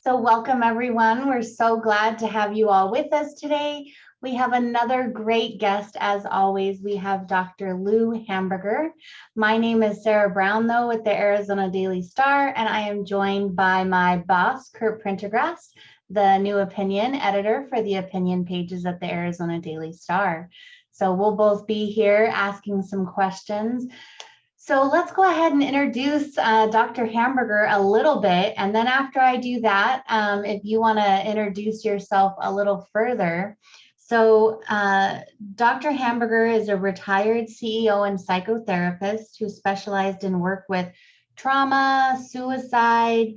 So welcome everyone. We're so glad to have you all with us today. We have another great guest as always. We have Dr. Lew Hamburger. My name is Sarah Brown though with the Arizona Daily Star, and I am joined by my boss, Kurt Prendergast, the new opinion editor for the opinion pages at the Arizona Daily Star. So we'll both be here asking some questions. So let's go ahead and introduce Dr. Hamburger a little bit. And then after I do that, if you want to introduce yourself a little further. So Dr. Hamburger is a retired CEO and psychotherapist who specialized in work with trauma, suicide,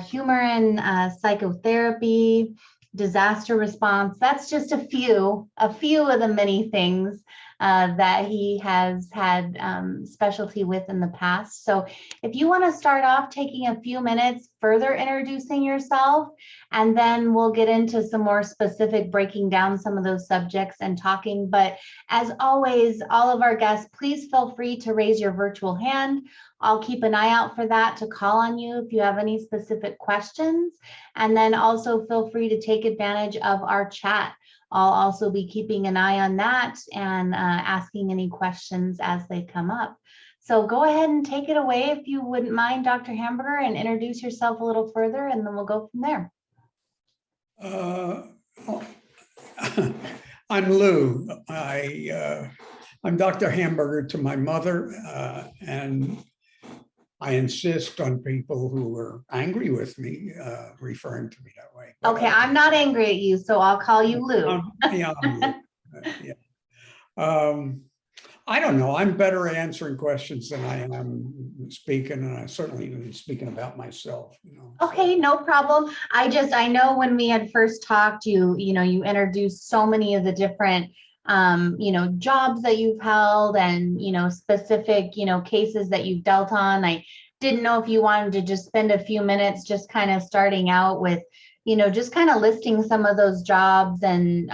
humor and psychotherapy, disaster response. That's just a few of the many things that he has had specialty with in the past. So if you want to start off taking a few minutes further introducing yourself, and then we'll get into some more specific breaking down some of those subjects and talking. But as always, all of our guests, please feel free to raise your virtual hand. I'll keep an eye out for that to call on you if you have any specific questions. And then also feel free to take advantage of our chat. I'll also be keeping an eye on that and asking any questions as they come up. So go ahead and take it away if you wouldn't mind, Dr. Hamburger, and introduce yourself a little further, and then we'll go from there. I'm Lew. I'm Dr. Hamburger to my mother, and I insist on people who are angry with me referring to me that way. Okay, I'm not angry at you, so I'll call you Lew. Yeah, I'm Lew. I don't know. I'm better at answering questions than I am speaking, and I certainly am speaking about myself. Okay, no problem. I know when we had first talked, you introduced so many of the different jobs that you've held and specific cases that you've dealt on. I didn't know if you wanted to just spend a few minutes just kind of starting out with just kind of listing some of those jobs and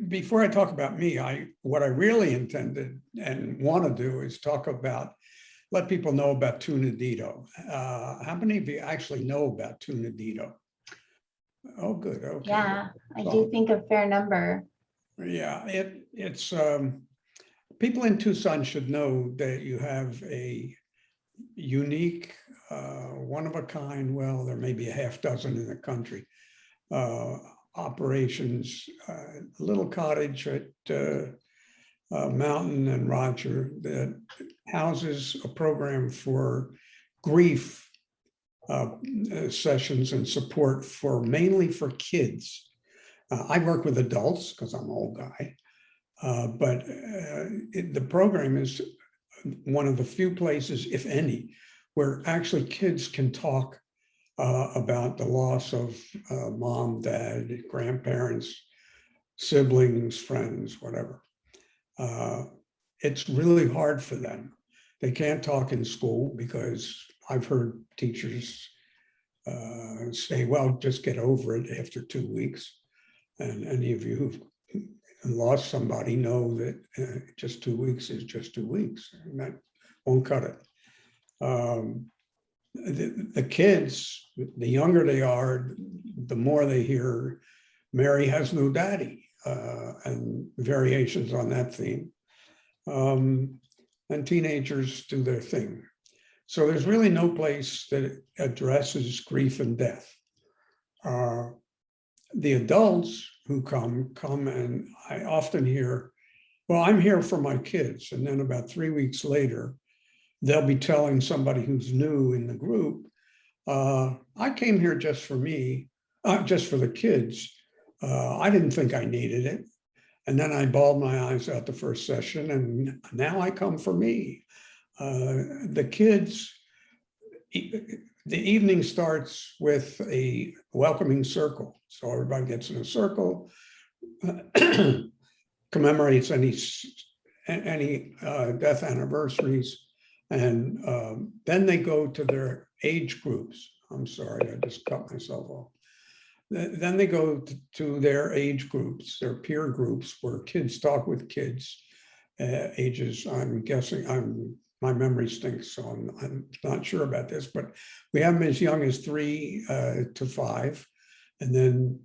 before I talk about me, what I really intended and want to do is let people know about Tusunadito. How many of you actually know about Tusunadito? Oh, good. Okay. Yeah, I do think a fair number. Yeah, it's people in Tucson should know that you have a unique, one of a kind, well, there may be a half dozen in the country, operations, a little cottage at Mountain and Roger that houses a program for grief sessions and support mainly for kids. I work with adults because I'm an old guy, but the program is one of the few places, if any, where actually kids can talk about the loss of mom, dad, grandparents, siblings, friends, whatever. It's really hard for them. They can't talk in school because I've heard teachers say, well, just get over it after 2 weeks. And any of you who've lost somebody know that just 2 weeks is just 2 weeks, and that won't cut it. The kids, the younger they are, the more they hear Mary has no daddy and variations on that theme. And teenagers do their thing. So there's really no place that addresses grief and death. The adults who come and I often hear, well, I'm here for my kids. And then about 3 weeks later, they'll be telling somebody who's new in the group, I came here just for me, just for the kids. I didn't think I needed it. And then I bawled my eyes out the first session, and now I come for me. The kids, the evening starts with a welcoming circle. So everybody gets in a circle, commemorates any death anniversaries, and then they go to their age groups. I'm sorry, I just cut myself off. Then they go to their age groups, their peer groups, where kids talk with kids, ages, I'm guessing, I'm my memory stinks, so I'm not sure about this, but we have them as young as 3 to 5, and then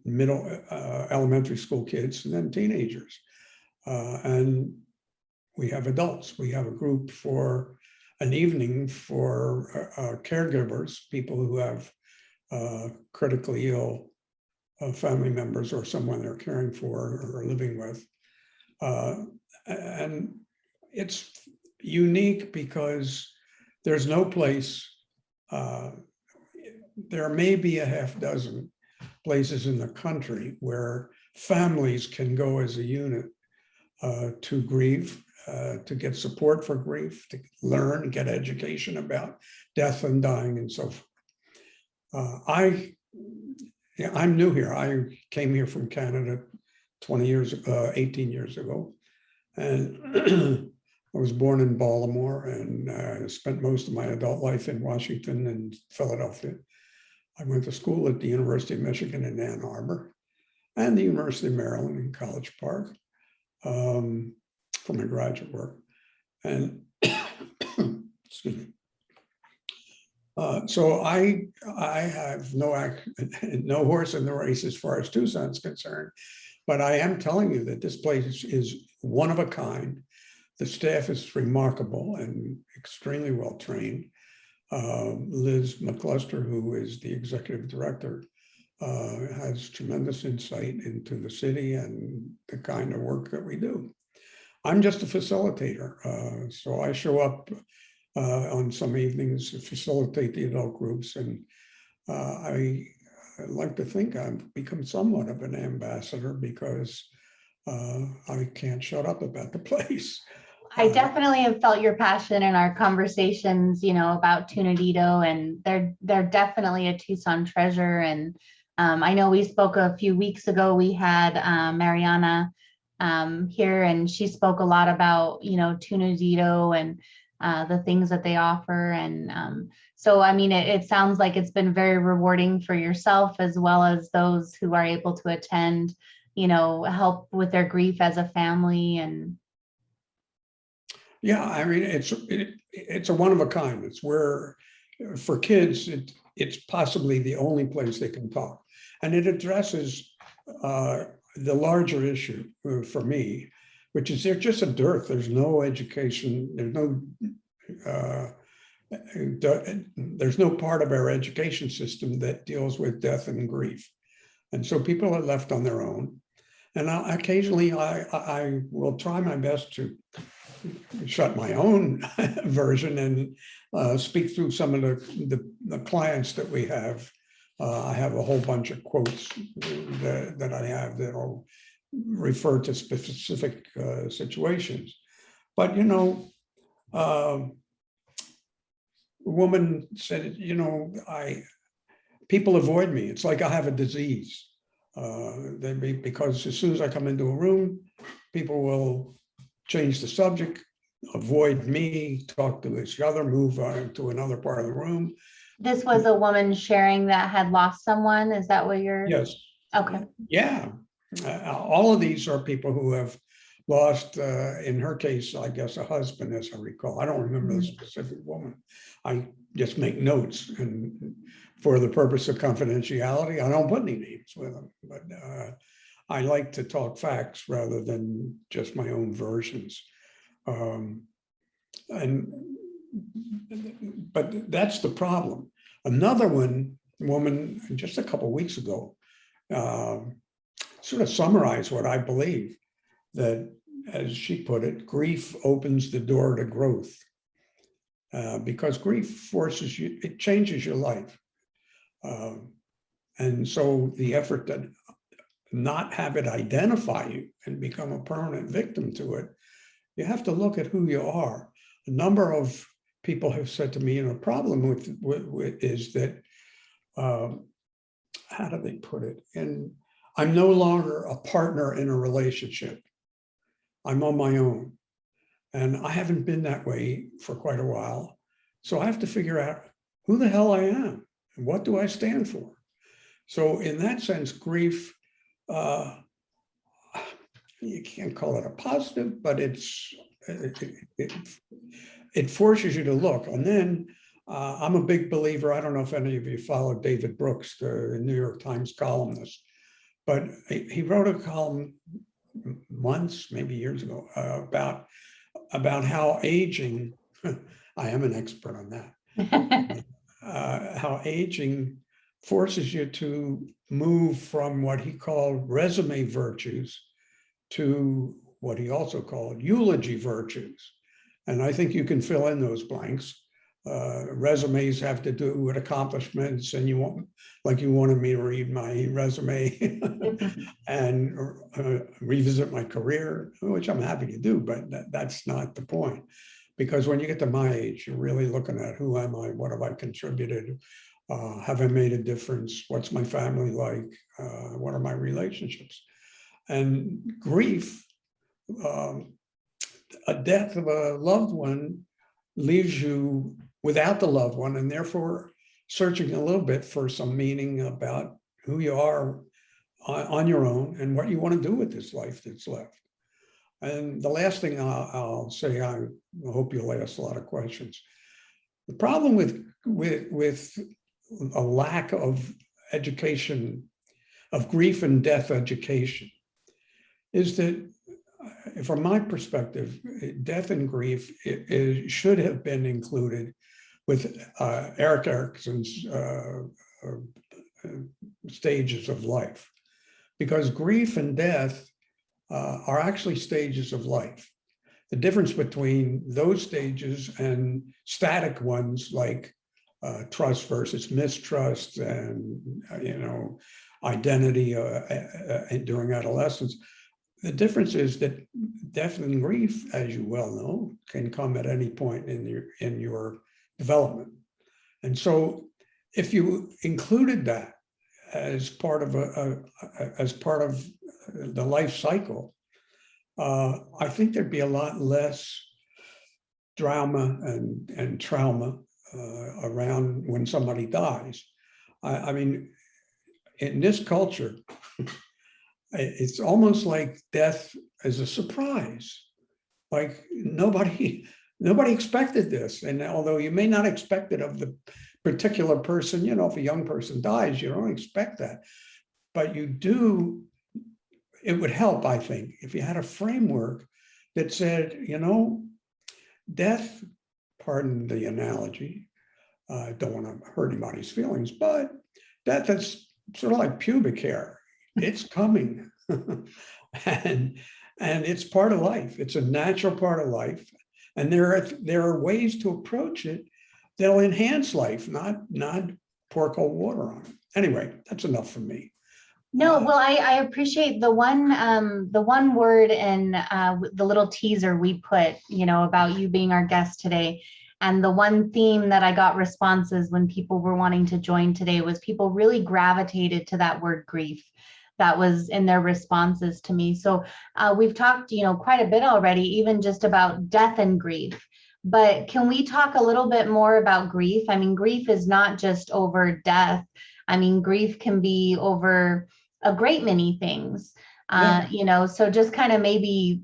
elementary school kids, and then teenagers. And we have adults. We have a group for an evening for caregivers, people who have critically ill family members or someone they're caring for or living with. And it's unique because there's no place, there may be a half dozen places in the country where families can go as a unit to grieve, to get support for grief, to learn and get education about death and dying and so forth. I'm new here. I came here from Canada 18 years ago. And I was born in Baltimore and spent most of my adult life in Washington and Philadelphia. I went to school at the University of Michigan in Ann Arbor and the University of Maryland in College Park for my graduate work. And excuse me. So I have no horse in the race as far as Tucson's concerned, but I am telling you that this place is one of a kind. The staff is remarkable and extremely well trained. Liz McCluster, who is the executive director, has tremendous insight into the city and the kind of work that we do. I'm just a facilitator, so I show up on some evenings to facilitate the adult groups, and I like to think I've become somewhat of an ambassador because I can't shut up about the place. I definitely have felt your passion in our conversations, about Tusunadito, and they're definitely a Tucson treasure. And I know we spoke a few weeks ago. We had Mariana here, and she spoke a lot about Tusunadito and the things that they offer. And so, I mean, it sounds like it's been very rewarding for yourself as well as those who are able to attend, help with their grief as a family. And yeah, I mean, it's a one of a kind. It's where for kids, it's possibly the only place they can talk. And it addresses the larger issue for me, which is there's just a dearth. There's no education. There's no part of our education system that deals with death and grief. And so people are left on their own. And occasionally I will try my best to shut my own version and speak through some of the clients that we have. I have a whole bunch of quotes that I have that will refer to specific situations. But, a woman said, people avoid me. It's like I have a disease. Because as soon as I come into a room, people will change the subject, avoid me, talk to this other, move on to another part of the room. This was a woman sharing that had lost someone. Is that what you're? Yes. Okay. Yeah. All of these are people who have lost, in her case, I guess, a husband, as I recall. I don't remember the specific woman. I just make notes, and for the purpose of confidentiality, I don't put any names with them. But I like to talk facts rather than just my own versions. But that's the problem. Another woman, just a couple of weeks ago, sort of summarized what I believe, that, as she put it, grief opens the door to growth. Because grief forces you, it changes your life. And so the effort to not have it identify you and become a permanent victim to it, you have to look at who you are. A number of people have said to me, a problem with is that, how do they put it? And I'm no longer a partner in a relationship. I'm on my own. And I haven't been that way for quite a while. So I have to figure out who the hell I am and what do I stand for. So in that sense, grief, you can't call it a positive, but it forces you to look. And then I'm a big believer. I don't know if any of you follow David Brooks, the New York Times columnist, but he wrote a column months, maybe years ago, about how aging, I am an expert on that, how aging forces you to move from what he called resume virtues to what he also called eulogy virtues. And I think you can fill in those blanks. Resumes have to do with accomplishments, and you wanted me to read my resume and revisit my career, which I'm happy to do, but that's not the point. Because when you get to my age, you're really looking at who am I, what have I contributed, have I made a difference, what's my family like, what are my relationships? And grief, a death of a loved one leaves you without the loved one, and therefore searching a little bit for some meaning about who you are on your own and what you want to do with this life that's left. And the last thing I'll say, I hope you'll ask a lot of questions. The problem with a lack of education, of grief and death education, is that from my perspective, death and grief it should have been included with Erik Erikson's stages of life, because grief and death are actually stages of life. The difference between those stages and static ones like trust versus mistrust and identity during adolescence, the difference is that death and grief, as you well know, can come at any point in your development. And so if you included that as part of the life cycle, I think there'd be a lot less drama and trauma around when somebody dies. I mean, in this culture, it's almost like death is a surprise. Like nobody expected this. And although you may not expect it of the particular person, if a young person dies, you don't expect that. But you do, it would help, I think, if you had a framework that said, death, pardon the analogy, I don't want to hurt anybody's feelings, but death is sort of like pubic hair. It's coming. and it's part of life. It's a natural part of life. And there are ways to approach it that'll enhance life, not pour cold water on it. Anyway, that's enough for me. No, well, I appreciate the one word in the little teaser we put, about you being our guest today. And the one theme that I got responses when people were wanting to join today was people really gravitated to that word grief. That was in their responses to me. So we've talked, quite a bit already, even just about death and grief. But can we talk a little bit more about grief? I mean, grief is not just over death. I mean, grief can be over a great many things, so just kind of maybe,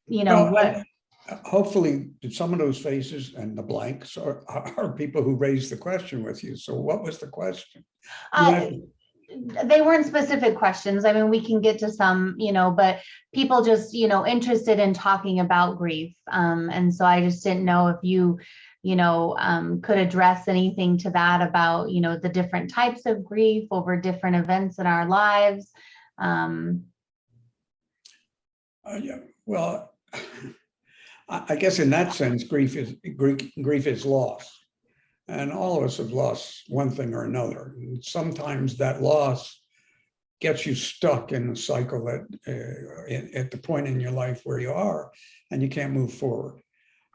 what. Hopefully some of those faces and the blanks are people who raised the question with you. So what was the question? They weren't specific questions. I mean, we can get to some, but people just, interested in talking about grief. And so I just didn't know if you, could address anything to that about, the different types of grief over different events in our lives. Yeah, well, I guess in that sense, grief is loss. And all of us have lost one thing or another. And sometimes that loss gets you stuck in the cycle that at the point in your life where you are, and you can't move forward.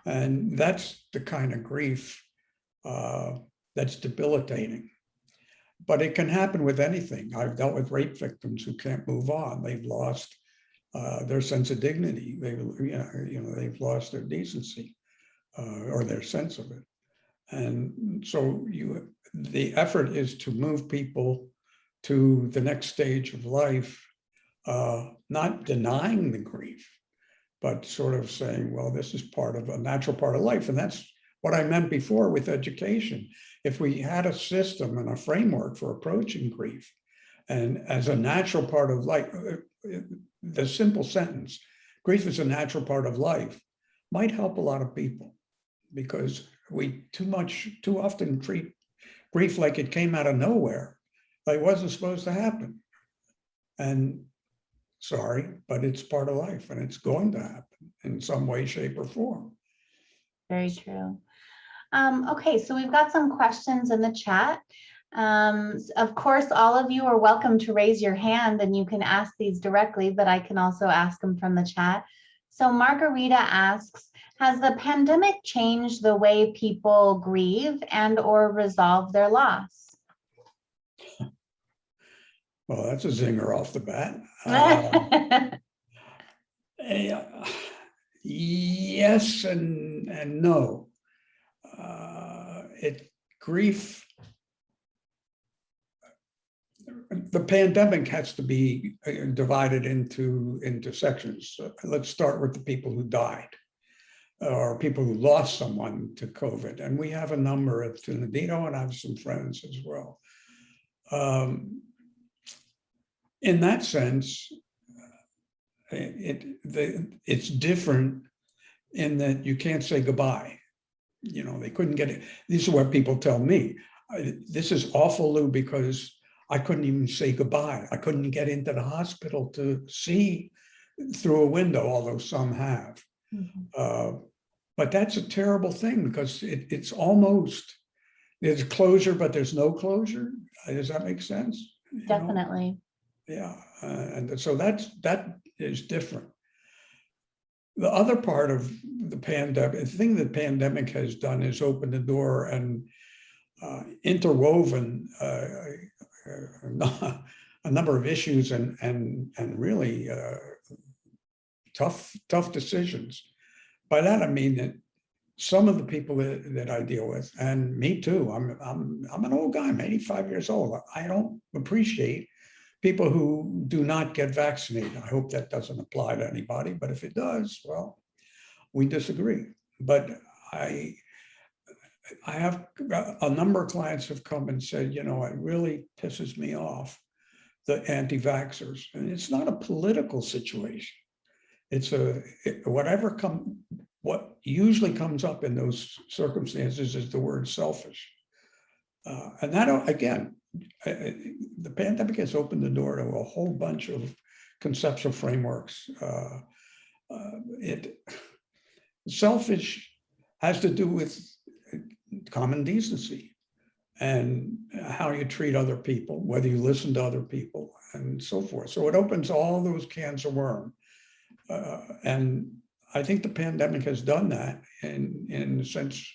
And that's the kind of grief that's debilitating. But it can happen with anything. I've dealt with rape victims who can't move on. They've lost their sense of dignity. They've lost their decency or their sense of it. And so the effort is to move people to the next stage of life, not denying the grief, but sort of saying, well, this is part of a natural part of life. And that's what I meant before with education. If we had a system and a framework for approaching grief, and as a natural part of life, the simple sentence, grief is a natural part of life, might help a lot of people, because we too often treat grief like it came out of nowhere, like it wasn't supposed to happen. And sorry, but it's part of life, and it's going to happen in some way, shape, or form. Very true. Okay, so we've got some questions in the chat. Of course, all of you are welcome to raise your hand and you can ask these directly, but I can also ask them from the chat. So Margarita asks, has the pandemic changed the way people grieve and or resolve their loss? Well, that's a zinger off the bat. Yes and no. Grief, the pandemic has to be divided into sections. Let's start with the people who died, or people who lost someone to COVID. And we have a number at Tusunadito, and I have some friends as well. In that sense, it's different in that you can't say goodbye. You know, they couldn't get it. These are what people tell me. This is awful, Lew, because I couldn't even say goodbye. I couldn't get into the hospital to see through a window, although some have. Mm-hmm. But that's a terrible thing, because it's almost, there's closure, but there's no closure. Does that make sense? Definitely. Yeah, and so that is different. The other part of the pandemic, the thing that pandemic has done is open the door and interwoven a number of issues and really tough decisions. By that I mean that some of the people that I deal with, and me too, I'm an old guy, I'm 85 years old. I don't appreciate people who do not get vaccinated. I hope that doesn't apply to anybody, but if it does, well, we disagree. But I have a number of clients have come and said, you know, it really pisses me off, the anti-vaxxers. And it's not a political situation. It's what usually comes up in those circumstances is the word selfish. And that, again, the pandemic has opened the door to a whole bunch of conceptual frameworks. Selfish has to do with common decency and how you treat other people, whether you listen to other people, and so forth. So it opens all those cans of worms. And I think the pandemic has done that in a sense,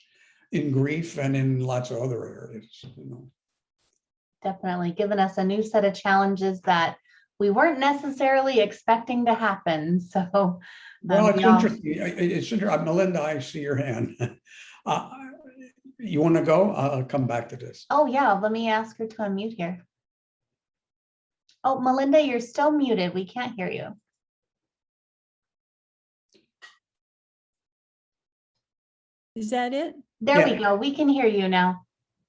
in grief and in lots of other areas, you know. Definitely given us a new set of challenges that we weren't necessarily expecting to happen. So, well, it's interesting. It's interesting. Melinda, I see your hand. You want to go? I'll come back to this. Oh yeah, let me ask her to unmute here. Oh, Melinda, you're still muted. We can't hear you. Is that it? There we go. We can hear you now.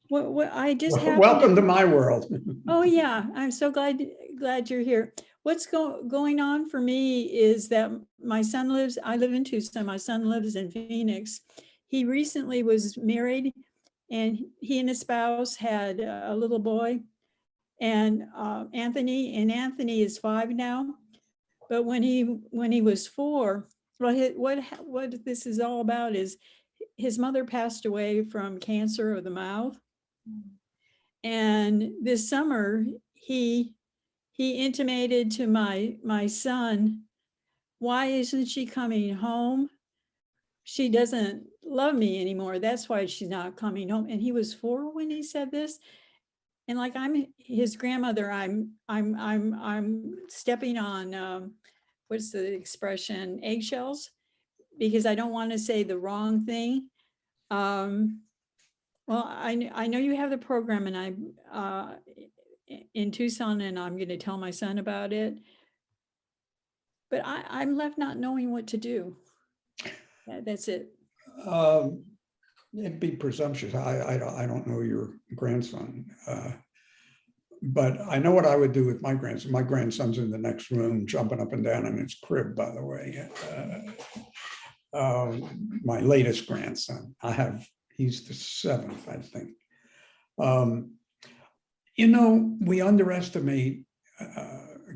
What I just welcome to my world. Oh yeah, I'm so glad you're here. What's going on for me is that my son lives, I live in Tucson, my son lives in Phoenix. He recently was married, and he and his spouse had a little boy, and Anthony is 5 now. But when he was 4, what this is all about is his mother passed away from cancer of the mouth. And this summer, he intimated to my son, why isn't she coming home? She doesn't love me anymore. That's why she's not coming home. And he was 4 when he said this. And like, I'm his grandmother, I'm stepping on, what's the expression, eggshells, because I don't want to say the wrong thing. Well, I know you have the program, and I'm in Tucson, and I'm going to tell my son about it. but I'm left not knowing what to do. That's it. It'd be presumptuous. I don't know your grandson, but I know what I would do with my grandson. My grandson's in the next room, jumping up and down in his crib, by the way. My latest grandson, he's the 7th, I think. We underestimate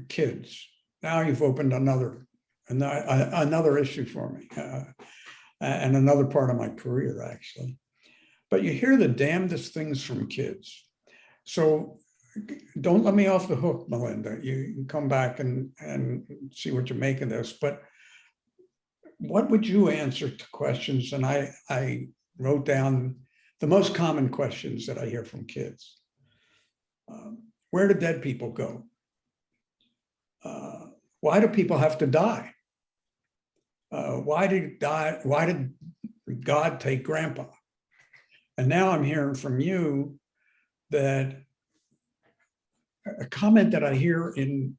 kids. Now you've opened another issue for me, and another part of my career, actually. But you hear the damnedest things from kids. So don't let me off the hook, Melinda. You can come back and see what you make of this. But what would you answer to questions? And I wrote down the most common questions that I hear from kids. Where do dead people go? Why do people have to die? Why did God take grandpa? And now I'm hearing from you that a comment that I hear in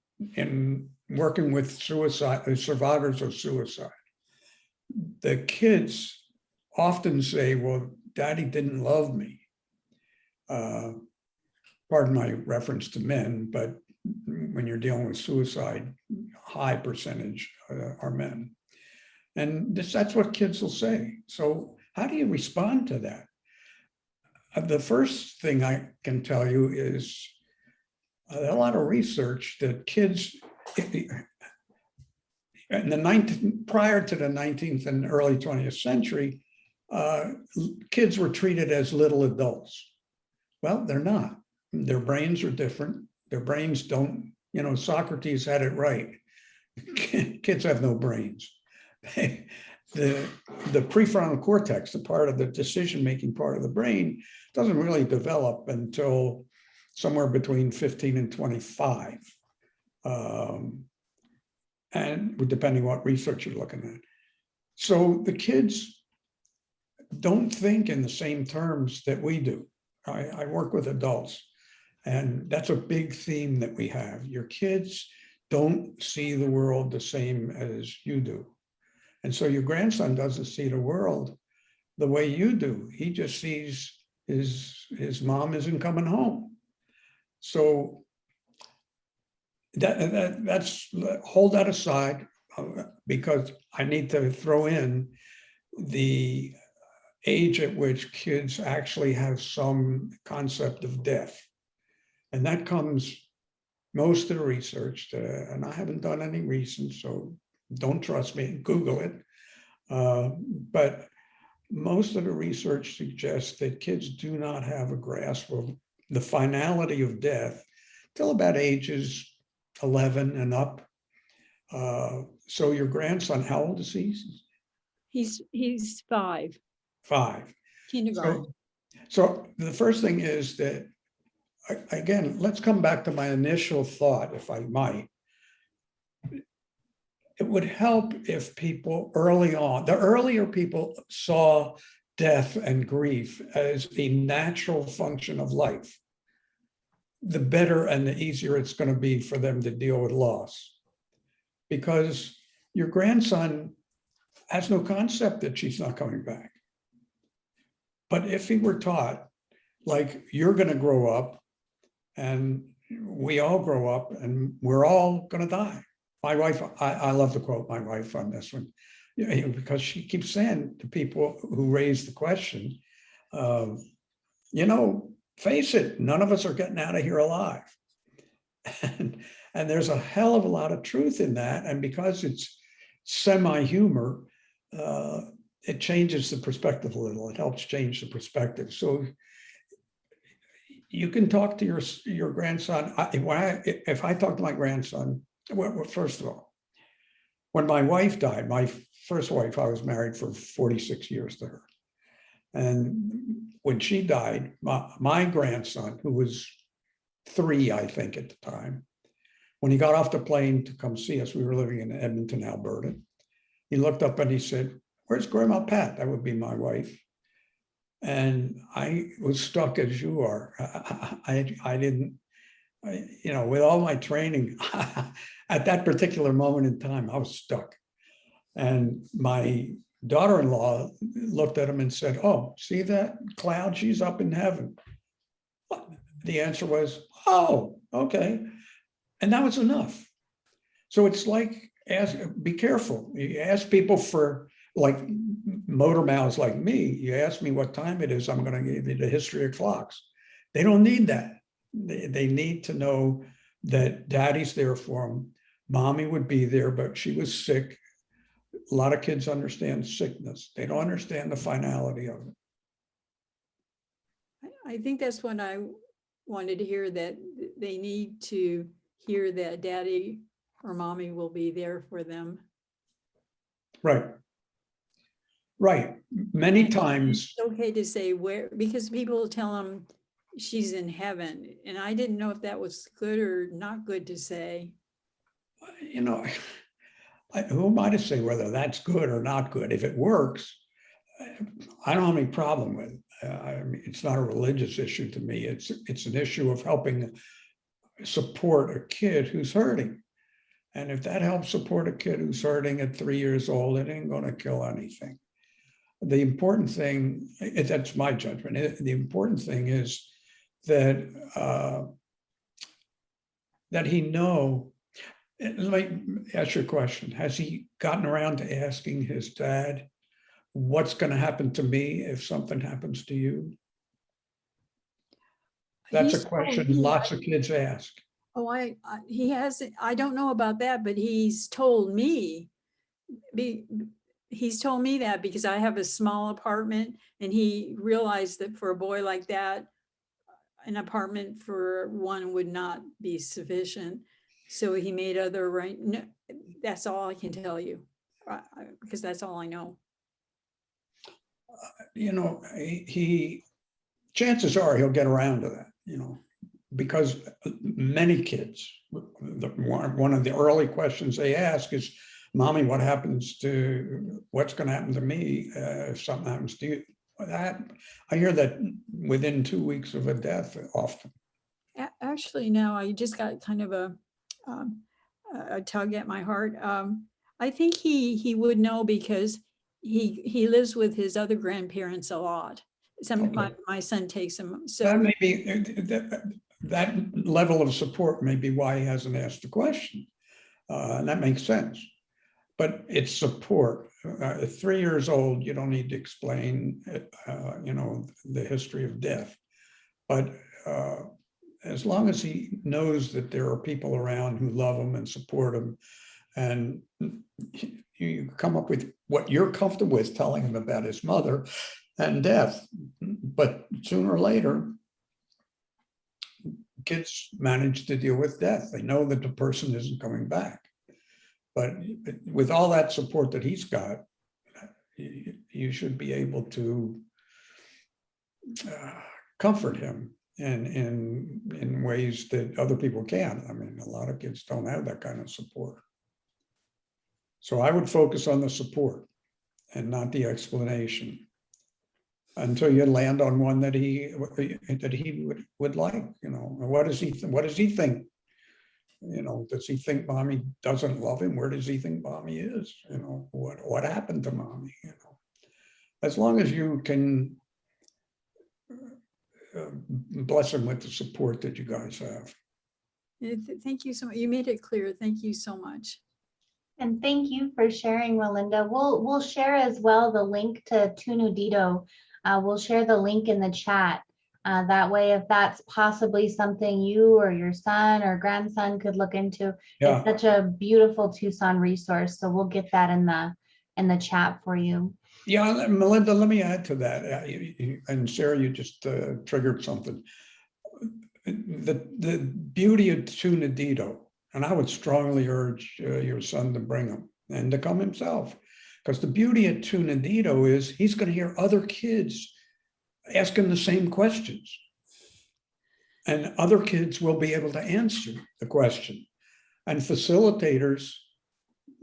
working with survivors of suicide. The kids often say, well, Daddy didn't love me. Pardon my reference to men, but when you're dealing with suicide, high percentage are men. And that's what kids will say. So how do you respond to that? The first thing I can tell you is a lot of research that kids, prior to the 19th and early 20th century, kids were treated as little adults. Well, they're not. Their brains are different. Their brains don't, Socrates had it right. Kids have no brains. The prefrontal cortex, the part of the decision-making part of the brain, doesn't really develop until somewhere between 15 and 25. And depending what research you're looking at. So the kids don't think in the same terms that we do. I work with adults, and that's a big theme that we have. Your kids don't see the world the same as you do. And so your grandson doesn't see the world the way you do. He just sees his mom isn't coming home. So that's hold that aside, because I need to throw in the age at which kids actually have some concept of death. And that comes, most of the research, and I haven't done any recent, so don't trust me, Google it. But most of the research suggests that kids do not have a grasp of the finality of death till about ages 11 and up. So your grandson, how old is he? He's 5. 5. Kindergarten. So the first thing is that, again, let's come back to my initial thought, if I might. It would help if people early on, the earlier people saw death and grief as a natural function of life, the better and the easier it's going to be for them to deal with loss. Because your grandson has no concept that she's not coming back. But if he were taught, like, you're going to grow up and we all grow up and we're all going to die. My wife, I love to quote my wife on this one, because she keeps saying to people who raise the question, face it, none of us are getting out of here alive. And there's a hell of a lot of truth in that. And because it's semi-humor, it changes the perspective a little. It helps change the perspective. So you can talk to your grandson. If I talk to my grandson, well, first of all, when my wife died, my first wife, I was married for 46 years to her. And when she died, my grandson, who was 3, I think at the time, when he got off the plane to come see us, we were living in Edmonton, Alberta. He looked up and he said, "Where's Grandma Pat?" That would be my wife. And I was stuck as you are. with all my training, at that particular moment in time, I was stuck. And my daughter-in-law looked at him and said, "Oh, see that cloud? She's up in heaven." The answer was, "Oh, okay." And that was enough. So it's like, be careful. You ask people for, like motor mouths like me, you ask me what time it is, I'm going to give you the history of clocks. They don't need that. They need to know that daddy's there for them. Mommy would be there, but she was sick. A lot of kids understand sickness. They don't understand the finality of it. I think that's what I wanted to hear, that they need to hear that daddy or mommy will be there for them. Right. Right. Many times. It's okay to say where, because people tell them she's in heaven. And I didn't know if that was good or not good to say. Who am I to say whether that's good or not good? If it works, I don't have any problem with it. I mean, it's not a religious issue to me. It's an issue of helping support a kid who's hurting. And if that helps support a kid who's hurting at 3 years old, it ain't going to kill anything. The important thing, that's my judgment. The important thing is that that he know. Let me ask you a question. Has he gotten around to asking his dad, what's going to happen to me if something happens to you? That's a question lots of kids ask. Oh, he hasn't, I don't know about that, but he's told me, he's told me that because I have a small apartment, and he realized that for a boy like that, an apartment for one would not be sufficient. So he made other no, that's all I can tell you, because that's all I know. He chances are he'll get around to that, because many kids, one of the early questions they ask is, "Mommy, what's going to happen to me if something happens to you?" I hear that within 2 weeks of a death often. Actually, now I just got kind of a tug at my heart. I think he would know, because he lives with his other grandparents a lot. My son takes him. So that may be that level of support may be why he hasn't asked the question, and that makes sense. But it's support. At 3 years old, you don't need to explain, the history of death. But as long as he knows that there are people around who love him and support him, and you come up with what you're comfortable with telling him about his mother and death. But sooner or later, kids manage to deal with death. They know that the person isn't coming back. But with all that support that he's got, you should be able to comfort him in ways that other people can't. I mean, a lot of kids don't have that kind of support. So I would focus on the support and not the explanation until you land on one that he would like. What does he think? Does he think mommy doesn't love him? Where does he think mommy is? What happened to mommy? As long as you can bless him with the support that you guys have. Thank you so much. You made it clear. Thank you so much. And thank you for sharing, Melinda. We'll share as well the link to Tusunadito. We'll share the link in the chat. That way, if that's possibly something you or your son or grandson could look into, It's such a beautiful Tucson resource. So we'll get that in the chat for you. Yeah, Melinda, let me add to that. And Sarah, you just triggered something. The beauty of Tusunadito, and I would strongly urge your son to bring him and to come himself, because the beauty of Tusunadito is he's going to hear other kids asking the same questions, and other kids will be able to answer the question. And facilitators,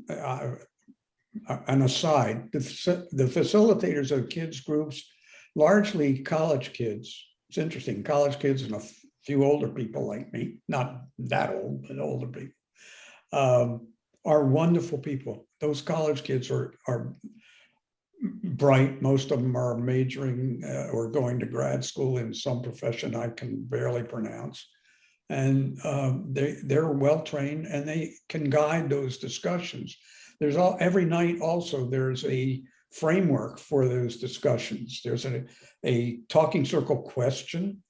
an aside, the facilitators of kids groups, largely college kids. It's interesting, college kids and few older people like me, not that old, but older people, are wonderful people. Those college kids are bright. Most of them are majoring or going to grad school in some profession I can barely pronounce. And they're well-trained and they can guide those discussions. There's every night also, there's a framework for those discussions. There's a talking circle question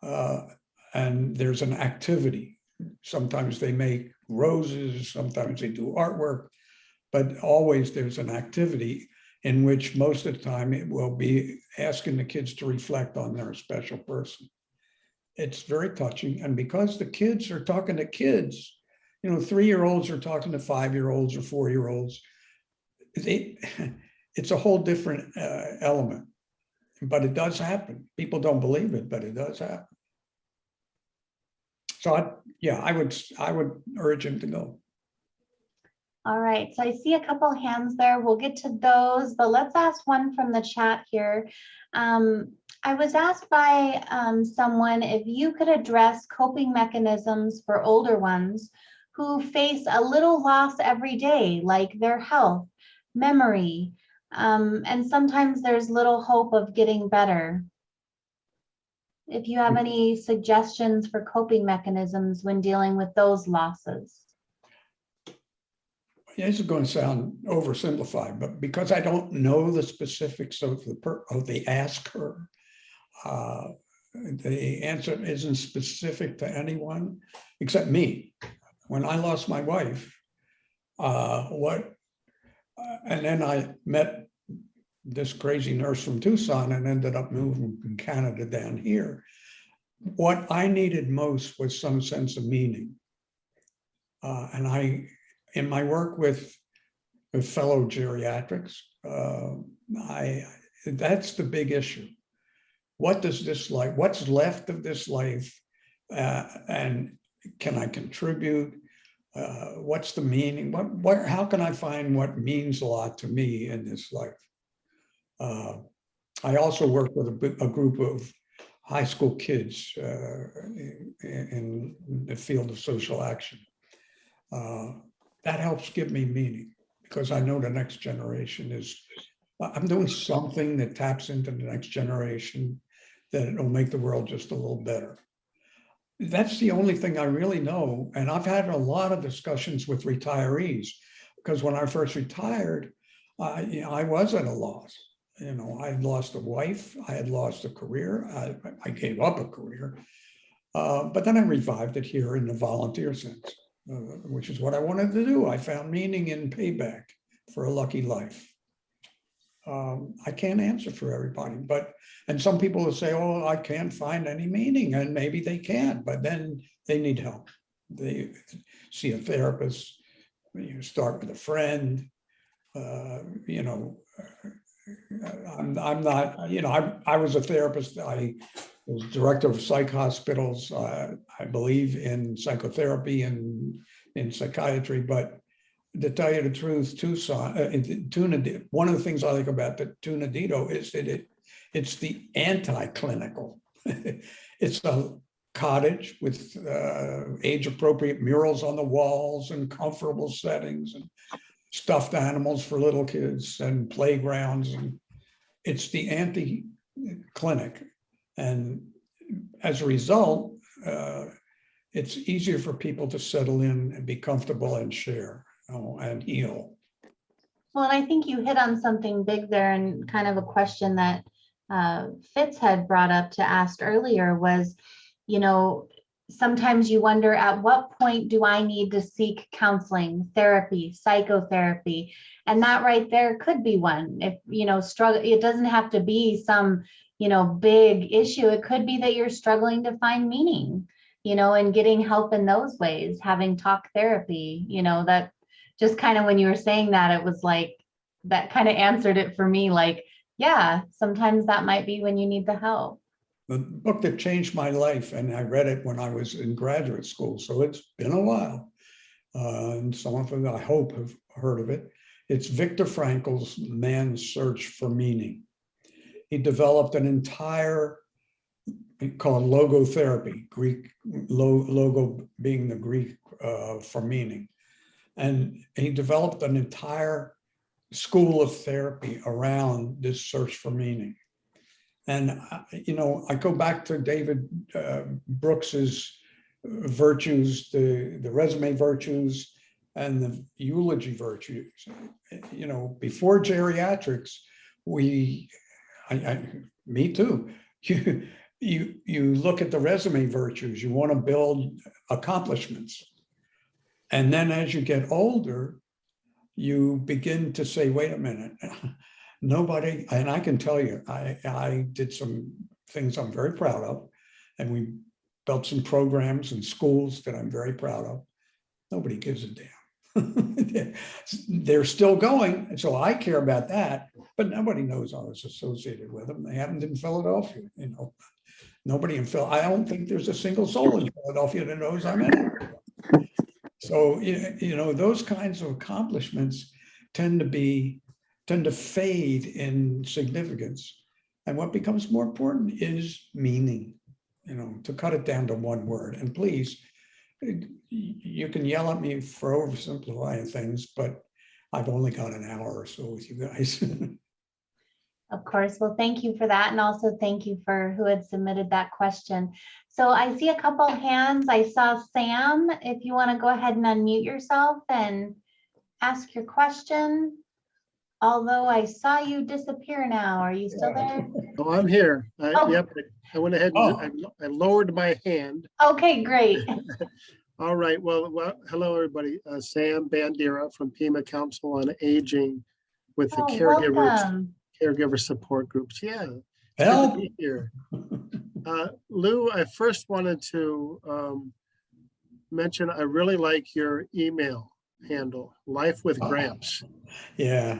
and there's an activity. Sometimes they make roses, sometimes they do artwork, but always there's an activity in which most of the time it will be asking the kids to reflect on their special person. It's very touching. And because the kids are talking to kids, 3-year-olds are talking to 5-year-olds or 4-year-olds, it's a whole different element, but it does happen. People don't believe it, but it does happen. So I would urge him to go. All right, so I see a couple hands there. We'll get to those, but let's ask one from the chat here. I was asked by someone if you could address coping mechanisms for older ones who face a little loss every day, like their health, memory, and sometimes there's little hope of getting better. If you have any suggestions for coping mechanisms when dealing with those losses. This is going to sound oversimplified, but because I don't know the specifics of the asker, the answer isn't specific to anyone except me. When I lost my wife, and then I met this crazy nurse from Tucson and ended up moving from Canada down here. What I needed most was some sense of meaning. And in my work with fellow geriatrics, that's the big issue. What does this life, what's left of this life, and can I contribute? What's the meaning? How can I find what means a lot to me in this life? I also work with a group of high school kids in the field of social action. That helps give me meaning because I know the next generation I'm doing something that taps into the next generation that it'll make the world just a little better. That's the only thing I really know. And I've had a lot of discussions with retirees because when I first retired, I was at a loss. I had lost a wife, I had lost a career, I gave up a career, but then I revived it here in the volunteer sense, which is what I wanted to do. I found meaning in payback for a lucky life. I can't answer for everybody, and some people will say, oh, I can't find any meaning, and maybe they can't, but then they need help. They see a therapist, start with a friend, I'm not, I was a therapist. I was director of psych hospitals. I believe in psychotherapy and in psychiatry, but to tell you the truth, Tusunadito, one of the things I like about the Tusunadito is that it's the anti-clinical. It's a cottage with age-appropriate murals on the walls and comfortable settings and stuffed animals for little kids and playgrounds. And it's the anti-clinic. And as a result, it's easier for people to settle in and be comfortable and share and heal. Well, and I think you hit on something big there, and kind of a question that Fitz had brought up to ask earlier was, sometimes you wonder, at what point do I need to seek counseling, therapy, psychotherapy? And that right there could be one. If, struggle, it doesn't have to be some, big issue. It could be that you're struggling to find meaning, and getting help in those ways, having talk therapy, that just kind of, when you were saying that, it was like, that kind of answered it for me. Like, yeah, sometimes that might be when you need the help. The book that changed my life, and I read it when I was in graduate school, so it's been a while. And some of them, I hope, have heard of it. It's Viktor Frankl's Man's Search for Meaning. He developed an entire called logotherapy, Greek logo being the Greek for meaning. And he developed an entire school of therapy around this search for meaning. And, I go back to David Brooks's virtues, the resume virtues and the eulogy virtues. Before geriatrics, me too. You look at the resume virtues, you want to build accomplishments. And then as you get older, you begin to say, wait a minute, nobody, and I can tell you, I did some things I'm very proud of, and we built some programs and schools that I'm very proud of. Nobody gives a damn. They're still going, so I care about that, but nobody knows I was associated with them. They happened in Philadelphia, Nobody in Philadelphia, I don't think there's a single soul in Philadelphia that knows I'm in it. So, those kinds of accomplishments tend to fade in significance. And what becomes more important is meaning, to cut it down to one word. And please, you can yell at me for oversimplifying things, but I've only got an hour or so with you guys. Of course. Well, thank you for that. And also thank you for who had submitted that question. So I see a couple hands. I saw Sam, if you want to go ahead and unmute yourself and ask your question. Although I saw you disappear now. Are you still there? Oh, I'm here. Yep, I went ahead and I lowered my hand. Okay, great. All right. Well, hello, everybody. Sam Bandera from Pima Council on Aging with the caregiver support groups. Yeah. Good to be here. Lew, I first wanted to mention I really like your email handle, Life with Gramps. Yeah.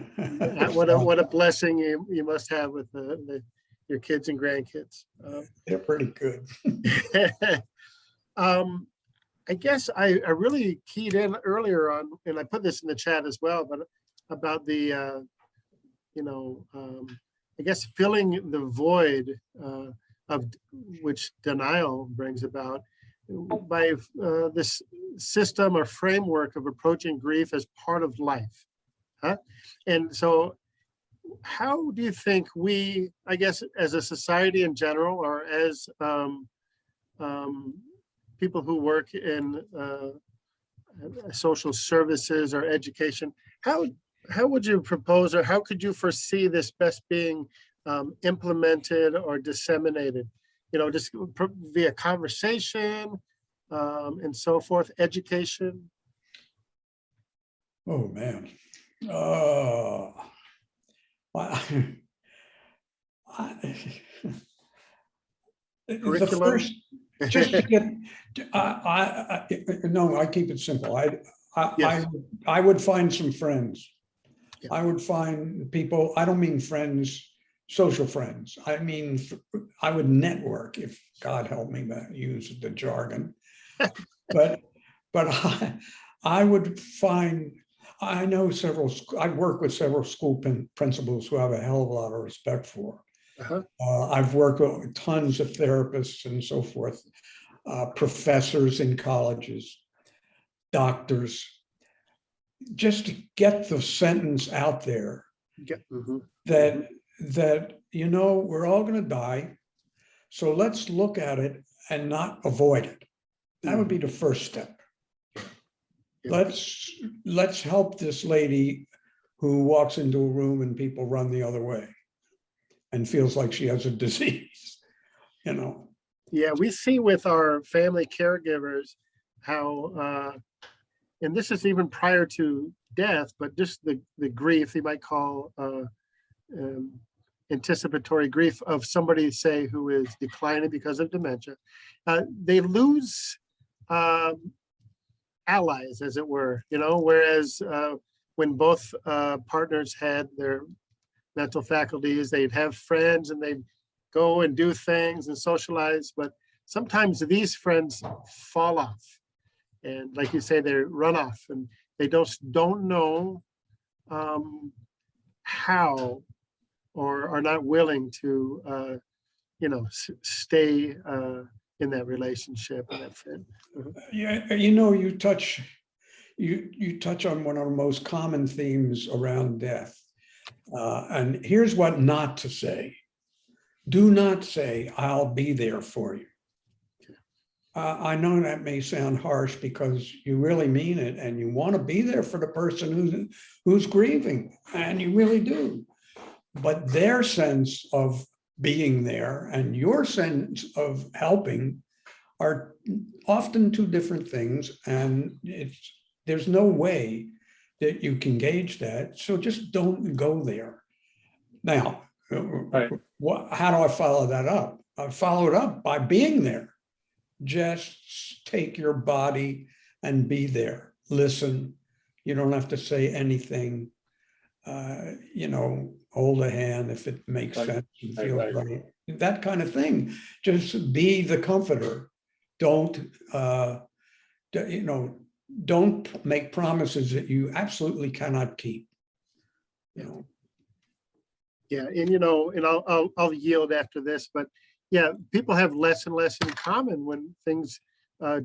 What a blessing you must have with your kids and grandkids. They're pretty good. I guess I really keyed in earlier on, and I put this in the chat as well, but about the I guess filling the void of which denial brings about by this system or framework of approaching grief as part of life. And so how do you think we, I guess, as a society in general, or as people who work in social services or education, how would you propose, or how could you foresee this best being implemented or disseminated? Just via conversation and so forth, education. Oh man. Curriculum. Just to get, no, I keep it simple. Yes. I would find some friends. Yeah. I would find people, I don't mean friends, social friends. I mean, I would network, if God help me to use the jargon. but I would find, I know I work with several school principals who I have a hell of a lot of respect for. I've worked with tons of therapists and so forth, professors in colleges, doctors, just to get the sentence out there that we're all going to die. So let's look at it and not avoid it. That would be the first step. Yeah. Let's help this lady who walks into a room and people run the other way and feels like she has a disease, Yeah, we see with our family caregivers how, and this is even prior to death, but just the grief you might call anticipatory grief of somebody, say, who is declining because of dementia. They lose allies, as it were, whereas when both partners had their mental faculties, they'd have friends and they'd go and do things and socialize, but sometimes these friends fall off. And like you say, they run off and they don't know how, or are not willing to stay in that relationship and that fit. Yeah, you touch on one of the most common themes around death. And here's what not to say. Do not say, I'll be there for you. I know that may sound harsh because you really mean it and you want to be there for the person who's grieving, and you really do. But their sense of being there and your sense of helping are often two different things, and there's no way that you can gauge that. So just don't go there. Now, Right. How do I follow that up? I follow it up by being there. Just take your body and be there. Listen. You don't have to say anything. Hold a hand if it makes sense and feels right. That kind of thing. Just be the comforter. Don't make promises that you absolutely cannot keep. Yeah, and I'll yield after this, but yeah, people have less and less in common when things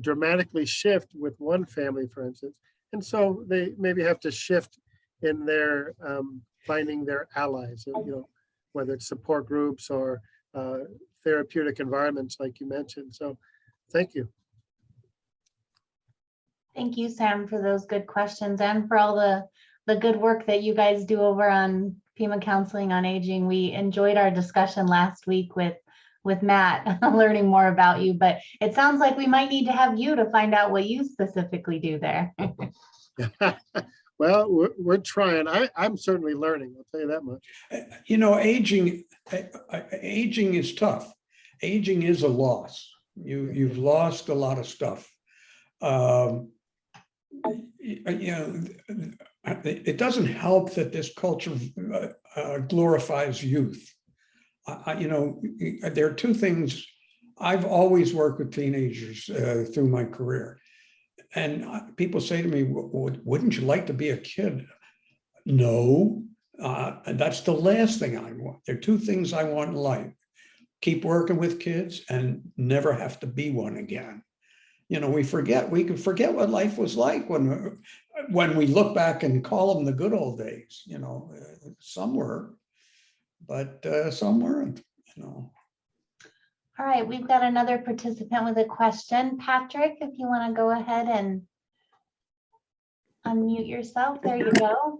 dramatically shift with one family, for instance, and so they maybe have to shift in their finding their allies. Whether it's support groups or therapeutic environments, like you mentioned. So, thank you. Thank you, Sam, for those good questions and for all the good work that you guys do over on Pima Counseling on Aging. We enjoyed our discussion last week with Matt, learning more about you, but it sounds like we might need to have you to find out what you specifically do there. Well, we're trying. I'm certainly learning, I'll tell you that much. Aging is tough. Aging is a loss. You've lost a lot of stuff. It doesn't help that this culture glorifies youth. There are two things. I've always worked with teenagers through my career. And people say to me, wouldn't you like to be a kid? No, and that's the last thing I want. There are two things I want in life. Keep working with kids and never have to be one again. We can forget what life was like when we look back and call them the good old days. Some were, but some weren't. All right, we've got another participant with a question. Patrick, if you want to go ahead and unmute yourself. There you go.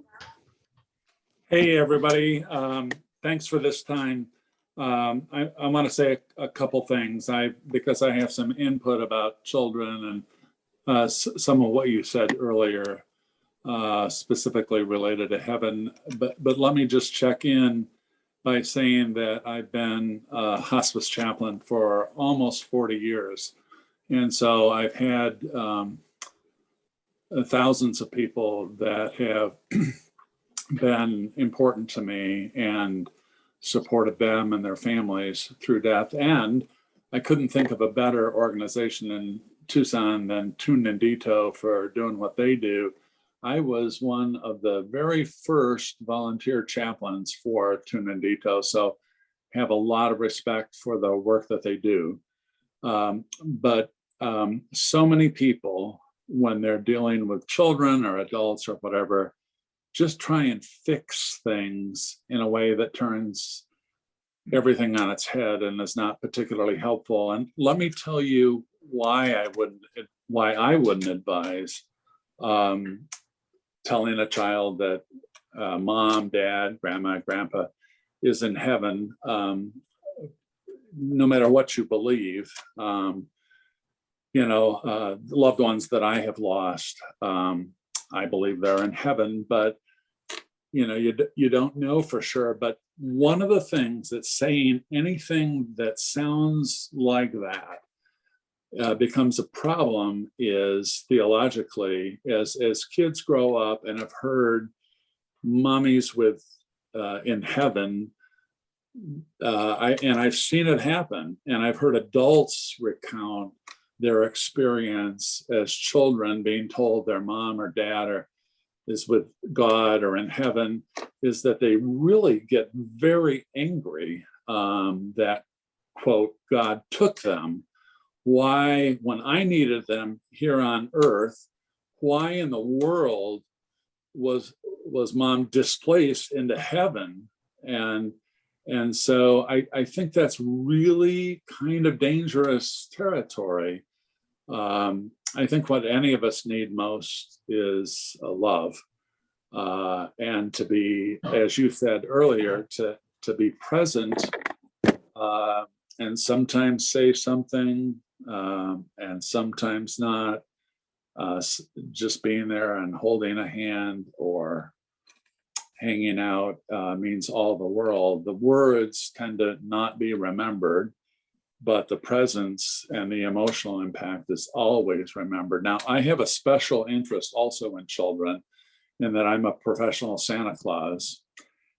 Hey, everybody. Thanks for this time. I want to say a couple things because I have some input about children and some of what you said earlier, specifically related to heaven. But let me just check in by saying that I've been a hospice chaplain for almost 40 years. And so I've had thousands of people that have been important to me and supported them and their families through death. And I couldn't think of a better organization in Tucson than Tusunadito for doing what they do. I was one of the very first volunteer chaplains for Tusunadito, so have a lot of respect for the work that they do. But so many people, when they're dealing with children or adults or whatever, just try and fix things in a way that turns everything on its head and is not particularly helpful. And let me tell you why I wouldn't advise telling a child that mom, dad, grandma, grandpa is in heaven, no matter what you believe. Loved ones that I have lost, I believe they're in heaven, but you don't know for sure. But one of the things that's saying anything that sounds like that becomes a problem is theologically, as kids grow up and have heard mommies with in heaven, and I've seen it happen, and I've heard adults recount their experience as children being told their mom or dad is with God or in heaven, is that they really get very angry that quote, God took them, why, when I needed them here on earth, why in the world was mom displaced into heaven? And so I think that's really kind of dangerous territory. I think what any of us need most is love, and to be, as you said earlier, to be present, and sometimes say something, and sometimes not. Just being there and holding a hand or hanging out means all the world. The words tend to not be remembered, but the presence and the emotional impact is always remembered. Now, I have a special interest also in children, in that I'm a professional Santa Claus.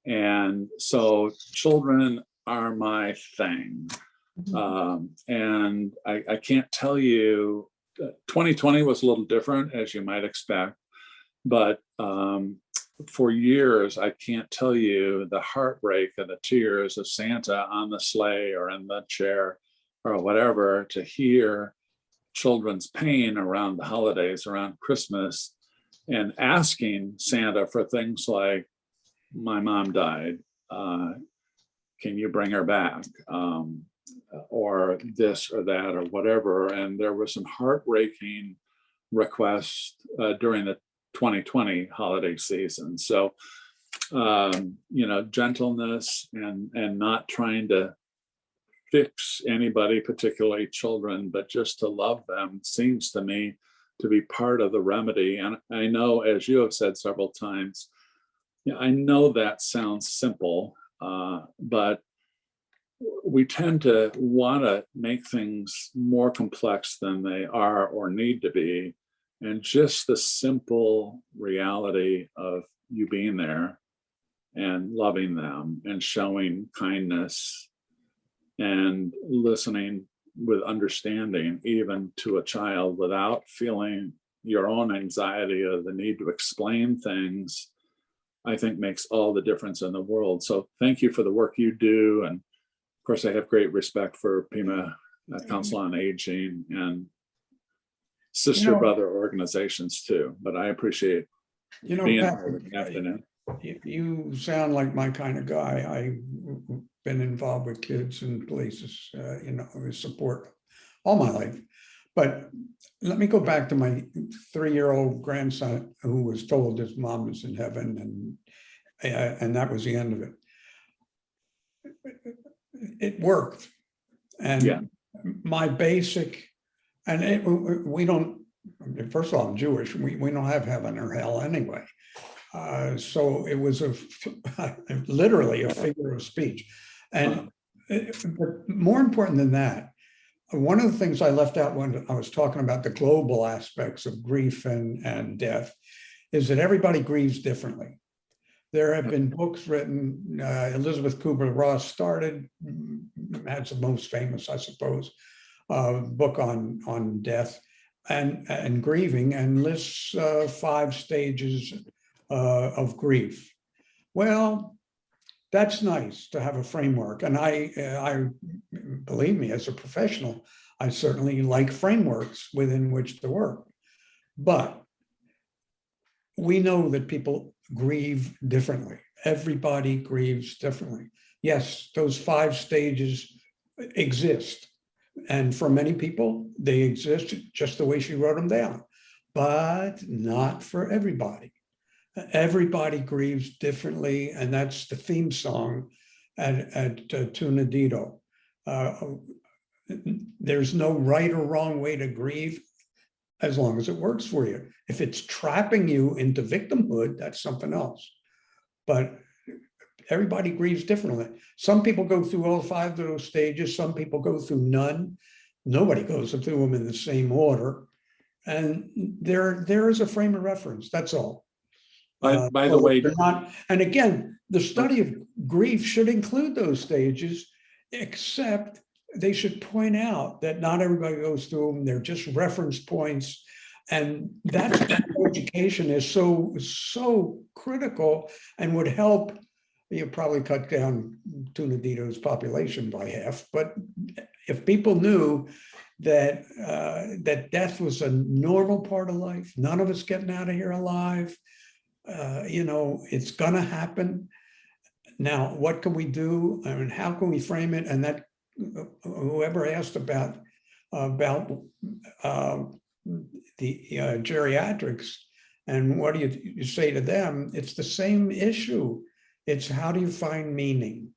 And so children are my thing. And I can't tell you, 2020 was a little different, as you might expect, but for years, I can't tell you the heartbreak and the tears of Santa on the sleigh or in the chair or whatever, to hear children's pain around the holidays, around Christmas, and asking Santa for things like, my mom died, can you bring her back? Or this or that or whatever. And there were some heartbreaking requests during the 2020 holiday season. So, gentleness and not trying to fix anybody, particularly children, but just to love them, seems to me to be part of the remedy. And I know, as you have said several times, I know that sounds simple, but we tend to want to make things more complex than they are or need to be. And just the simple reality of you being there and loving them and showing kindness and listening with understanding, even to a child, without feeling your own anxiety or the need to explain things, I think makes all the difference in the world. So thank you for the work you do. And of course, I have great respect for Pima Council on Aging and sister brother organizations too, but I appreciate being Patrick, here this afternoon. You sound like my kind of guy. I've been involved with kids in places, support all my life. But let me go back to my 3-year-old grandson who was told his mom was in heaven, and that was the end of it. It worked, and my basic, and we don't. First of all, I'm Jewish. We don't have heaven or hell anyway. So it was literally a figure of speech. And but more important than that, one of the things I left out when I was talking about the global aspects of grief and death is that everybody grieves differently. There have been books written, Elizabeth Kubler-Ross started, that's the most famous, I suppose, book on death and grieving, and lists 5 stages of grief. Well, that's nice to have a framework. And I believe me, as a professional, I certainly like frameworks within which to work. But we know that people grieve differently. Everybody grieves differently. Yes, those 5 stages exist. And for many people, they exist just the way she wrote them down, but not for everybody. Everybody grieves differently, and that's the theme song at Tusunadito. There's no right or wrong way to grieve as long as it works for you. If it's trapping you into victimhood, that's something else. But everybody grieves differently. Some people go through all 5 of those stages. Some people go through none. Nobody goes through them in the same order. And there is a frame of reference, that's all. By the way, and again, the study of grief should include those stages, except they should point out that not everybody goes through them. They're just reference points. And that's why education is so critical and would help you probably cut down Tusunadito's population by half. But if people knew that that death was a normal part of life, none of us getting out of here alive, it's gonna happen. Now, what can we do? I mean, how can we frame it? And that whoever asked about the geriatrics, and what do you say to them? It's the same issue. It's how do you find meaning?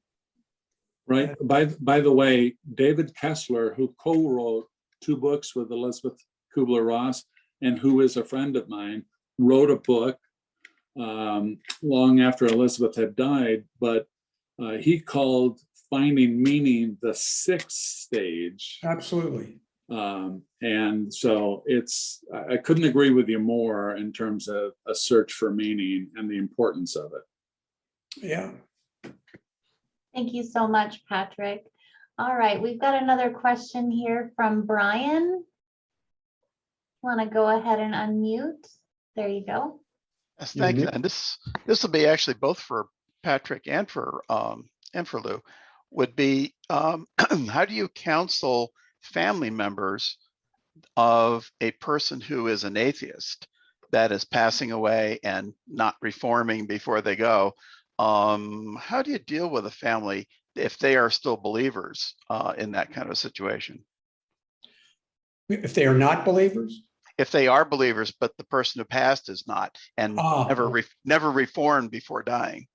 Right. By the way, David Kessler, who co-wrote 2 books with Elizabeth Kubler-Ross, and who is a friend of mine, wrote a book long after Elizabeth had died, but he called finding meaning the 6th stage. Absolutely. And so I couldn't agree with you more in terms of a search for meaning and the importance of it. Yeah. Thank you so much, Patrick. All right, we've got another question here from Brian. Want to go ahead and unmute? There you go. Yes, thank you. And this will be actually both for Patrick and for Lew. Would be how do you counsel family members of a person who is an atheist that is passing away and not reforming before they go? How do you deal with a family if they are still believers in that kind of situation? If they are not believers? If they are believers, but the person who passed is not, and never reformed before dying.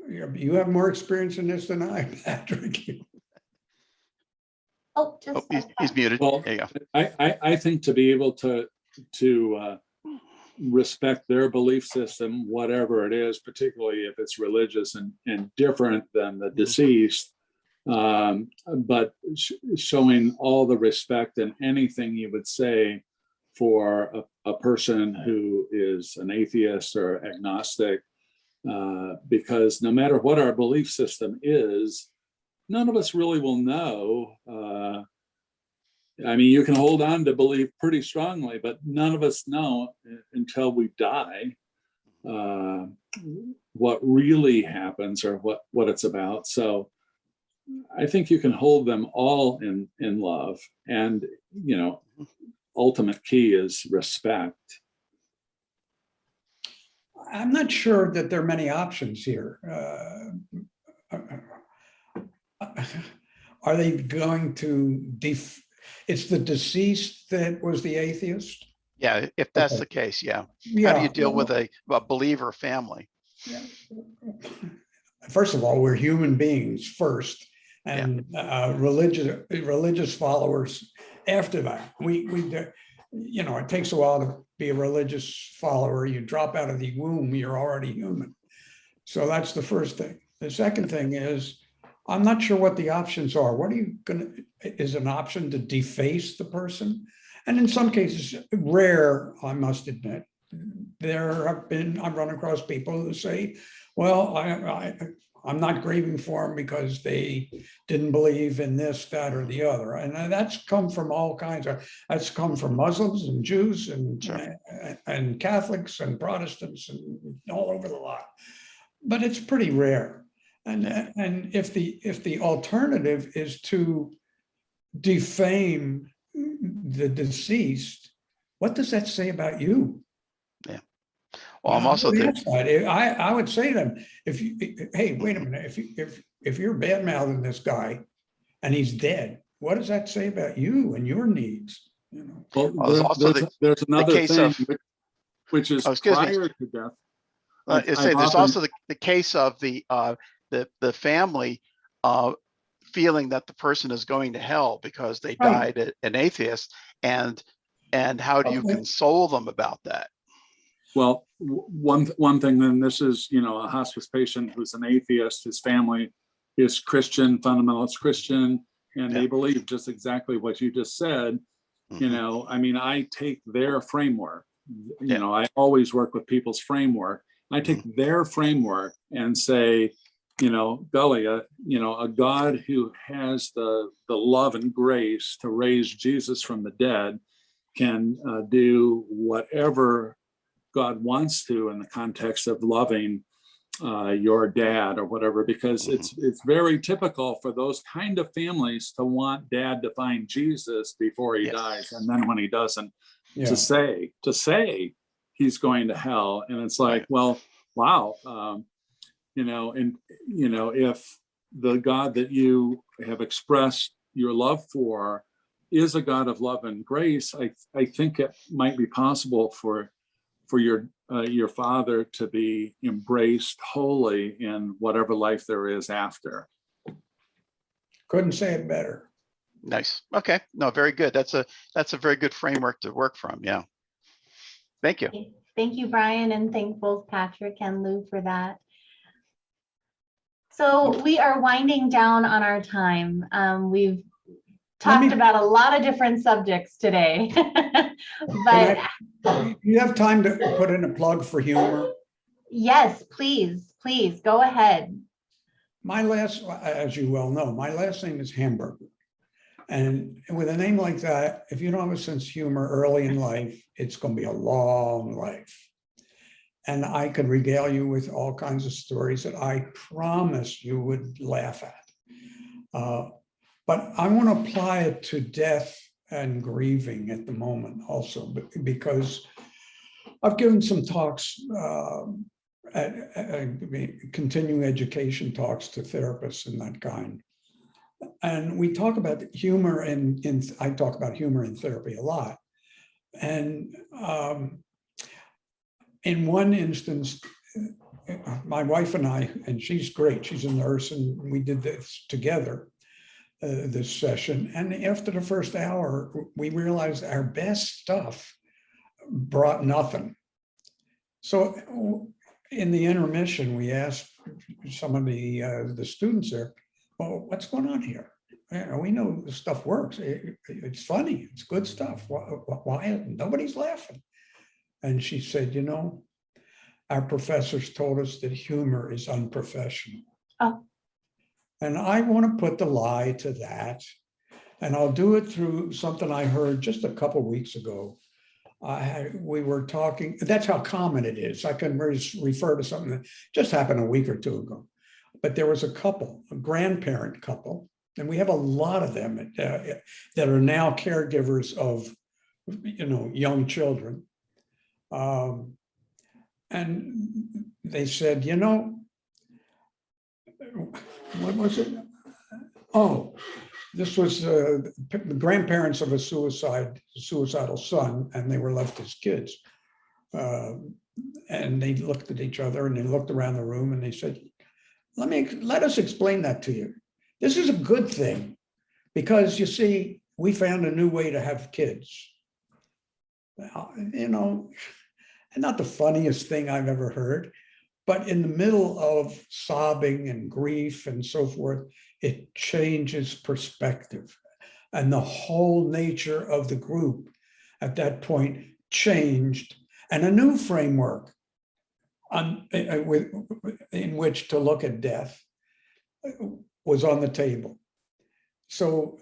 You have more experience in this than I, Patrick. He's muted. Well, there you go. I think to be able to respect their belief system, whatever it is, particularly if it's religious and different than the deceased, but showing all the respect and anything you would say for a person who is an atheist or agnostic, because no matter what our belief system is, none of us really will know. I mean, you can hold on to belief pretty strongly, but none of us know until we die what really happens or what it's about. So I think you can hold them all in love, and ultimate key is respect. I'm not sure that there are many options here. Are they going to it's the deceased that was the atheist? Yeah, if that's the case, yeah. How do you deal with a believer family? Yeah. First of all, we're human beings first, and religious followers after that. It takes a while to be a religious follower. You drop out of the womb, you're already human. So that's the first thing. The second thing is, I'm not sure what the options are. What are you is an option to deface the person? And in some cases, rare, I must admit, I've run across people who say, well, I'm not grieving for them because they didn't believe in this, that, or the other. And that's come from all kinds that's come from Muslims and Jews and Catholics and Protestants and all over the lot. But it's pretty rare. And if the alternative is to defame the deceased, what does that say about you? Yeah. Well, I'm also there. I would say to them, hey, wait a minute, if you're bad mouthing this guy and he's dead, what does that say about you and your needs? Well, there's another thing, which is prior to death. There's also the case of the family feeling that the person is going to hell because they died an atheist, and how do you console them about that? Well, one thing then, this is a hospice patient who's an atheist. His family is Christian, fundamentalist Christian, and they believe just exactly what you just said. I mean, I take their framework. I always work with people's framework. I take their framework and say, golly, a God who has the love and grace to raise Jesus from the dead can do whatever God wants to in the context of loving your dad or whatever, because it's very typical for those kind of families to want dad to find Jesus before he dies, and then when he doesn't, to say he's going to hell. And it's like, well, wow, if the God that you have expressed your love for is a God of love and grace, I think it might be possible for your father to be embraced wholly in whatever life there is after. Couldn't say it better. Nice. Okay. No, very good. That's a very good framework to work from. Yeah. Thank you. Thank you, Brian, and thank both Patrick and Lew for that. So we are winding down on our time. We've talked about a lot of different subjects today, but you have time to put in a plug for humor? Yes, please go ahead. My last, as you well know, my last name is Hamburger. And with a name like that, if you don't have a sense of humor early in life, it's going to be a long life. And I could regale you with all kinds of stories that I promise you would laugh at. But I want to apply it to death and grieving at the moment also, because I've given some talks, continuing education talks to therapists and that kind. And we talk about humor, and I talk about humor in therapy a lot. And in one instance, my wife and I, and she's great, she's a nurse, and we did this together, this session. And after the first hour, we realized our best stuff brought nothing. So in the intermission, we asked some of the students there, well, what's going on here? We know the stuff works. It's funny. It's good stuff. Why nobody's laughing? And she said, our professors told us that humor is unprofessional. Oh. And I want to put the lie to that. And I'll do it through something I heard just a couple of weeks ago. We were talking, that's how common it is. I can refer to something that just happened a week or two ago. But there was a couple, a grandparent couple, and we have a lot of them that are now caregivers of, young children. And they said, what was it? Oh, this was the grandparents of a suicidal son, and they were left as kids. And they looked at each other and they looked around the room and they said, let us explain that to you. This is a good thing because, you see, we found a new way to have kids. And not the funniest thing I've ever heard, but in the middle of sobbing and grief and so forth, it changes perspective. And the whole nature of the group at that point changed, and a new framework in which to look at death was on the table. So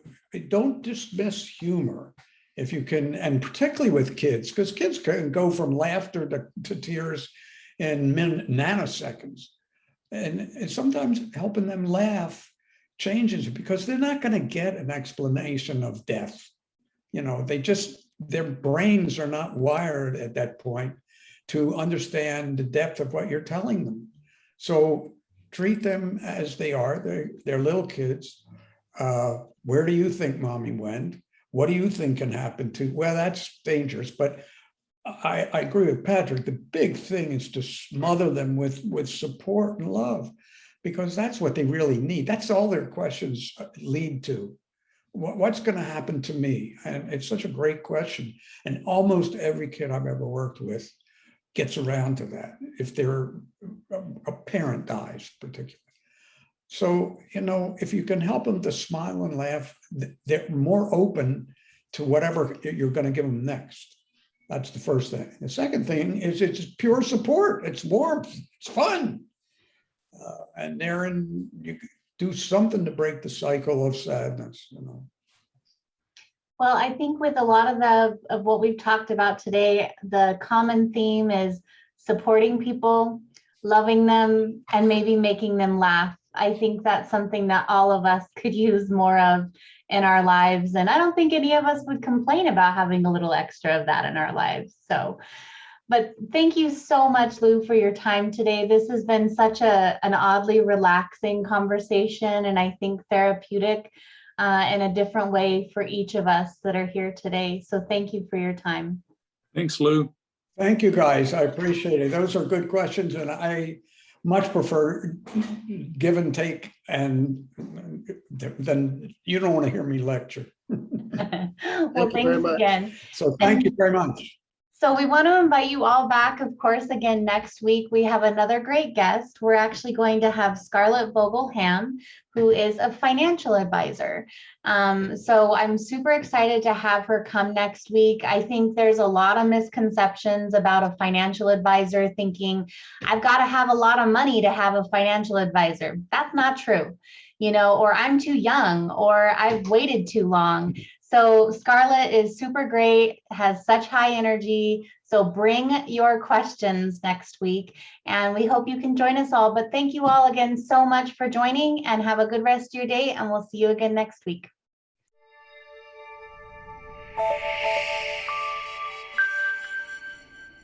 don't dismiss humor if you can, and particularly with kids, because kids can go from laughter to tears in nanoseconds. And sometimes helping them laugh changes it, because they're not going to get an explanation of death. Their brains are not wired at that point to understand the depth of what you're telling them. So treat them as they are. They're little kids. Where do you think mommy went? What do you think can happen to? Well, that's dangerous, but I agree with Patrick. The big thing is to smother them with support and love, because that's what they really need. That's all their questions lead to. What's going to happen to me? And it's such a great question. And almost every kid I've ever worked with gets around to that if a parent dies, particularly. So, if you can help them to smile and laugh, they're more open to whatever you're going to give them next. That's the first thing. The second thing is it's pure support. It's warmth. It's fun. And therein, you do something to break the cycle of sadness. Well, I think with a lot of what we've talked about today, the common theme is supporting people, loving them, and maybe making them laugh. I think that's something that all of us could use more of in our lives. And I don't think any of us would complain about having a little extra of that in our lives. So, but thank you so much, Lew, for your time today. This has been such an oddly relaxing conversation, and I think therapeutic in a different way for each of us that are here today. So thank you for your time. Thanks, Lew. Thank you, guys. I appreciate it. Those are good questions, and I much prefer give and take, and then you don't want to hear me lecture. Well, you very thanks much. again. So thank you very much. So we want to invite you all back, of course, again next week. We have another great guest. We're actually going to have Scarlett Vogel-Ham, who is a financial advisor. So I'm super excited to have her come next week. I think there's a lot of misconceptions about a financial advisor thinking, I've got to have a lot of money to have a financial advisor. That's not true, you know, or I'm too young, or I've waited too long. So Scarlett is super great, has such high energy. So bring your questions next week, and we hope you can join us all. But thank you all again so much for joining, and have a good rest of your day, and we'll see you again next week.